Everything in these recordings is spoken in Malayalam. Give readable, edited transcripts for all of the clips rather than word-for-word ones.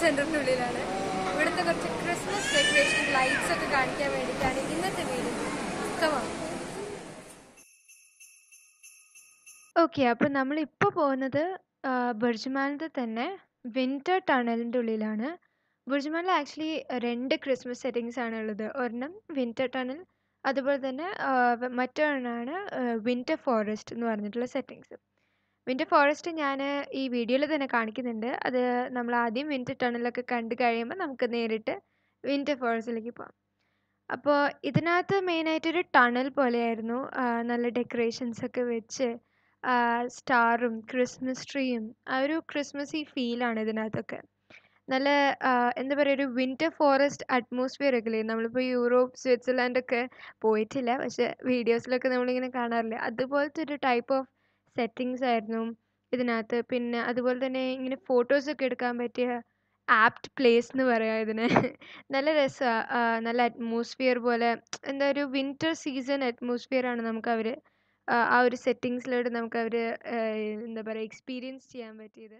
സെന്ററിന്റെ ഉള്ളിലാണ്. ഇവിടുത്തെ കുറച്ച് ക്രിസ്മസ് ഡെക്കറേഷൻ ലൈറ്റ്സ് ഒക്കെ കാണിക്കാൻ വേണ്ടിയിട്ടാണ് ഇന്നത്തെ വീഡിയോ. ഓക്കെ, അപ്പം നമ്മളിപ്പോൾ പോകുന്നത് ബുർജ്മാനിൽ തന്നെ വിന്റർ ടണലിൻ്റെ ഉള്ളിലാണ്. ബുർജ്മാനിൽ ആക്ച്വലി 2 ക്രിസ്മസ് സെറ്റിങ്സ് ആണ് ഉള്ളത്. ഒരെണ്ണം വിന്റർ ടണൽ, അതുപോലെ തന്നെ മറ്റൊരെണ്ണമാണ് വിന്റർ ഫോറസ്റ്റ് എന്ന് പറഞ്ഞിട്ടുള്ള സെറ്റിങ്സ്. വിന്റർ ഫോറസ്റ്റ് ഞാൻ ഈ വീഡിയോയിൽ തന്നെ കാണിക്കുന്നുണ്ട്. അത് നമ്മൾ ആദ്യം വിന്റർ ടണലൊക്കെ കണ്ടു കഴിയുമ്പോൾ നമുക്ക് നേരിട്ട് വിന്റർ ഫോറസ്റ്റിലേക്ക് പോകാം. അപ്പോൾ ഇതിനകത്ത് മെയിനായിട്ടൊരു ടണൽ പോലെയായിരുന്നു. നല്ല ഡെക്കറേഷൻസ് ഒക്കെ വെച്ച് സ്റ്റാറും ക്രിസ്മസ് ട്രീയും ആ ഒരു ക്രിസ്മസി ഫീലാണ് ഇതിനകത്തൊക്കെ. നല്ല എന്താ പറയുക, ഒരു വിന്റർ ഫോറസ്റ്റ് അറ്റ്മോസ്ഫിയർ ഒക്കെ ഇല്ലേ. നമ്മളിപ്പോൾ യൂറോപ്പ്, സ്വിറ്റ്സർലാൻഡ് ഒക്കെ പോയിട്ടില്ല, പക്ഷെ വീഡിയോസിലൊക്കെ നമ്മളിങ്ങനെ കാണാറില്ലേ, അതുപോലത്തെ ഒരു ടൈപ്പ് ഓഫ് സെറ്റിങ്സ് ആയിരുന്നു ഇതിനകത്ത്. പിന്നെ അതുപോലെ തന്നെ ഇങ്ങനെ ഫോട്ടോസൊക്കെ എടുക്കാൻ പറ്റിയ ആപ്റ്റ് പ്ലേസ് എന്ന് പറയാം ഇതിന്. നല്ല രസമാണ്. നല്ല അറ്റ്മോസ്ഫിയർ പോലെ, എന്താ ഒരു വിന്റർ സീസൺ അറ്റ്മോസ്ഫിയർ ആണ് നമുക്ക് അവർ ആ ഒരു സെറ്റിങ്സിലൂടെ നമുക്ക് അവർ എന്താ പറയുക എക്സ്പീരിയൻസ് ചെയ്യാൻ പറ്റിയത്.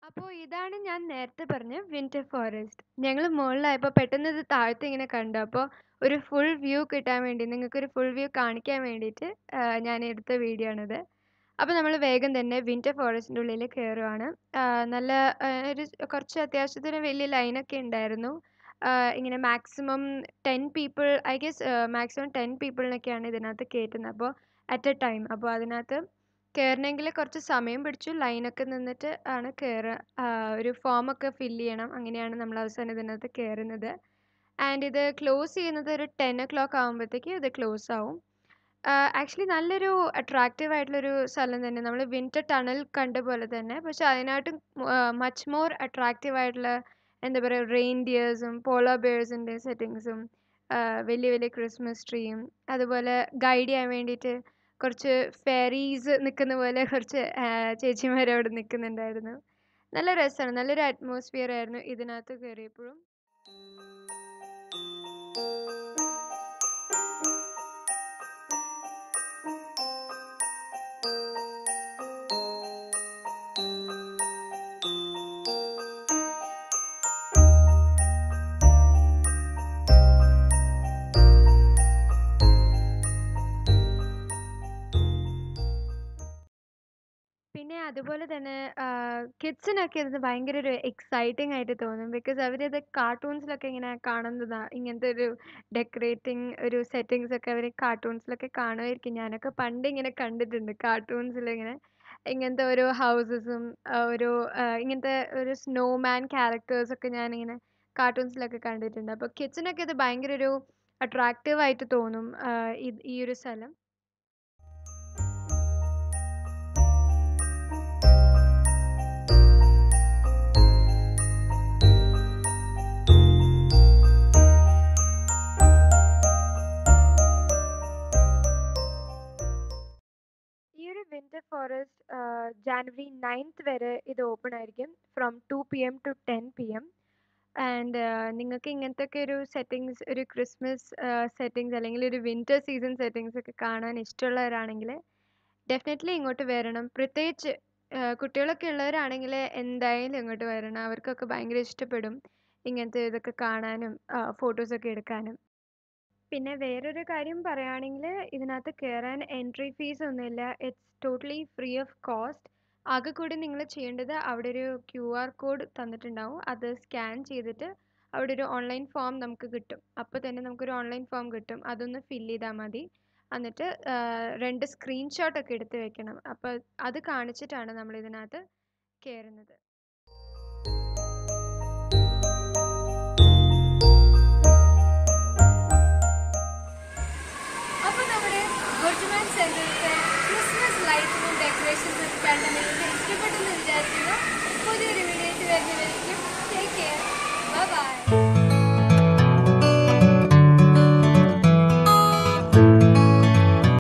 അപ്പോൾ ഇതാണ് ഞാൻ നേരത്തെ പറഞ്ഞ വിന്റർ ഫോറസ്റ്റ്. ഞങ്ങൾ മുകളിലായപ്പോൾ പെട്ടെന്ന് ഇത് താഴത്ത് ഇങ്ങനെ കണ്ടു. അപ്പോൾ ഒരു ഫുൾ വ്യൂ കിട്ടാൻ വേണ്ടി, നിങ്ങൾക്കൊരു ഫുൾ വ്യൂ കാണിക്കാൻ വേണ്ടിയിട്ട് ഞാൻ എടുത്ത വീഡിയോ ആണിത്. അപ്പോൾ നമ്മൾ വേഗം തന്നെ വിന്റർ ഫോറസ്റ്റിൻ്റെ ഉള്ളിൽ കയറുവാണ്. നല്ല ഒരു കുറച്ച് അത്യാവശ്യത്തിന് വലിയ ലൈനൊക്കെ ഉണ്ടായിരുന്നു. ഇങ്ങനെ maximum 10 people, I guess maximum 10 പീപ്പിളിനൊക്കെയാണ് ഇതിനകത്ത് കയറ്റുന്നത്, അപ്പോൾ അറ്റ് എ ടൈം. അപ്പോൾ അതിനകത്ത് കയറണമെങ്കിൽ കുറച്ച് സമയം പിടിച്ചു. ലൈനൊക്കെ നിന്നിട്ട് ആണ് കയറുക. ഒരു ഫോമൊക്കെ ഫില്ല് ചെയ്യണം. അങ്ങനെയാണ് നമ്മൾ അവസാനം ഇതിനകത്ത് കയറുന്നത്. ആൻഡ് ഇത് ക്ലോസ് ചെയ്യുന്നത് ഒരു 10 o'clock ആകുമ്പോഴത്തേക്ക് ഇത് ക്ലോസ് ആവും. ആക്ച്വലി നല്ലൊരു അട്രാക്റ്റീവ് ആയിട്ടുള്ളൊരു സ്ഥലം തന്നെ. നമ്മൾ വിന്റർ ടണൽ കണ്ട പോലെ തന്നെ, പക്ഷെ അതിനായിട്ടും മച്ച് മോർ അട്രാക്റ്റീവ് ആയിട്ടുള്ള എന്താ പറയുക റെയിൻഡിയേഴ്സും പോളാർ ബെയർസിൻ്റെ സെറ്റിങ്സും വലിയ വലിയ ക്രിസ്മസ് ട്രീയും, അതുപോലെ ഗൈഡ് ചെയ്യാൻ വേണ്ടിയിട്ട് കുറച്ച് ഫെയറീസ് നിൽക്കുന്ന പോലെ കുറച്ച് ചേച്ചിമാർ അവിടെ നിൽക്കുന്നുണ്ടായിരുന്നു. നല്ല രസമാണ്. നല്ലൊരു അറ്റ്മോസ്ഫിയർ ആയിരുന്നു ഇതിനകത്ത് കയറിയപ്പോഴും. പിന്നെ അതുപോലെ തന്നെ കിഡ്സിനൊക്കെ ഇത് ഭയങ്കര ഒരു എക്സൈറ്റിംഗ് ആയിട്ട് തോന്നും. ബിക്കോസ് അവരത് കാർട്ടൂൺസിലൊക്കെ ഇങ്ങനെ കാണുന്നതാണ്. ഇങ്ങനത്തെ ഒരു ഡെക്കറേറ്റിംഗ് ഒരു സെറ്റിങ്സ് ഒക്കെ അവർ കാർട്ടൂൺസിലൊക്കെ കാണുമായിരിക്കും. ഞാനൊക്കെ പണ്ട് ഇങ്ങനെ കണ്ടിട്ടുണ്ട് കാർട്ടൂൺസിൽ ഇങ്ങനത്തെ ഓരോ ഹൗസസും ഓരോ ഇങ്ങനത്തെ ഒരു സ്നോമാൻ ക്യാരക്ടേഴ്സൊക്കെ ഞാനിങ്ങനെ കാർട്ടൂൺസിലൊക്കെ കണ്ടിട്ടുണ്ട്. അപ്പോൾ കിഡ്സിനൊക്കെ ഇത് ഭയങ്കര ഒരു അട്രാക്റ്റീവ് ആയിട്ട് തോന്നും ഈ ഒരു സ്ഥലം. വിന്റർ ഫോറസ്റ്റ് ജാനുവരി 9th വരെ ഇത് ഓപ്പൺ ആയിരിക്കും, from 2 PM to 10 PM. And നിങ്ങൾക്ക് ഇങ്ങനത്തെ ഒക്കെ ഒരു സെറ്റിങ്സ്, ഒരു ക്രിസ്മസ് സെറ്റിങ്സ് അല്ലെങ്കിൽ ഒരു വിന്റർ സീസൺ സെറ്റിങ്സ് ഒക്കെ കാണാൻ ഇഷ്ടമുള്ളവരാണെങ്കിൽ ഡെഫിനറ്റ്ലി ഇങ്ങോട്ട് വരണം. പ്രത്യേകിച്ച് കുട്ടികളൊക്കെ ഉള്ളവരാണെങ്കിൽ എന്തായാലും ഇങ്ങോട്ട് വരണം. അവർക്കൊക്കെ ഭയങ്കര ഇഷ്ടപ്പെടും ഇങ്ങനത്തെ ഇതൊക്കെ കാണാനും ഫോട്ടോസൊക്കെ എടുക്കാനും. പിന്നെ വേറൊരു കാര്യം പറയുകയാണെങ്കിൽ ഇതിനകത്ത് കയറാൻ എൻട്രി ഫീസ് ഒന്നുമില്ല. It's totally free of cost. ആകെ കൂടി നിങ്ങൾ ചെയ്യേണ്ടത് അവിടെ ഒരു QR കോഡ് തന്നിട്ടുണ്ടാവും. അത് സ്കാൻ ചെയ്തിട്ട് അവിടെ ഒരു ഓൺലൈൻ ഫോം നമുക്ക് കിട്ടും. അപ്പോൾ തന്നെ നമുക്കൊരു ഓൺലൈൻ ഫോം കിട്ടും. അതൊന്ന് ഫില്ല് ചെയ്താൽ മതി. എന്നിട്ട് 2 സ്ക്രീൻഷോട്ടൊക്കെ എടുത്ത് വെക്കണം. അപ്പോൾ അത് കാണിച്ചിട്ടാണ് നമ്മൾ ഇതിനകത്ത് കയറുന്നത്. ബുർജ്മാൻ സെന്ററിലത്തെ ക്രിസ്മസ് ലൈറ്റിനും ഡെക്കറേഷൻസും കണ്ട് നിങ്ങൾക്ക് ഇഷ്ടപ്പെട്ടെന്ന് വിചാരിക്കുന്നു. പുതിയൊരു വീഡിയോയിൽ വരുന്നതായിരിക്കും. Take care. Bye bye.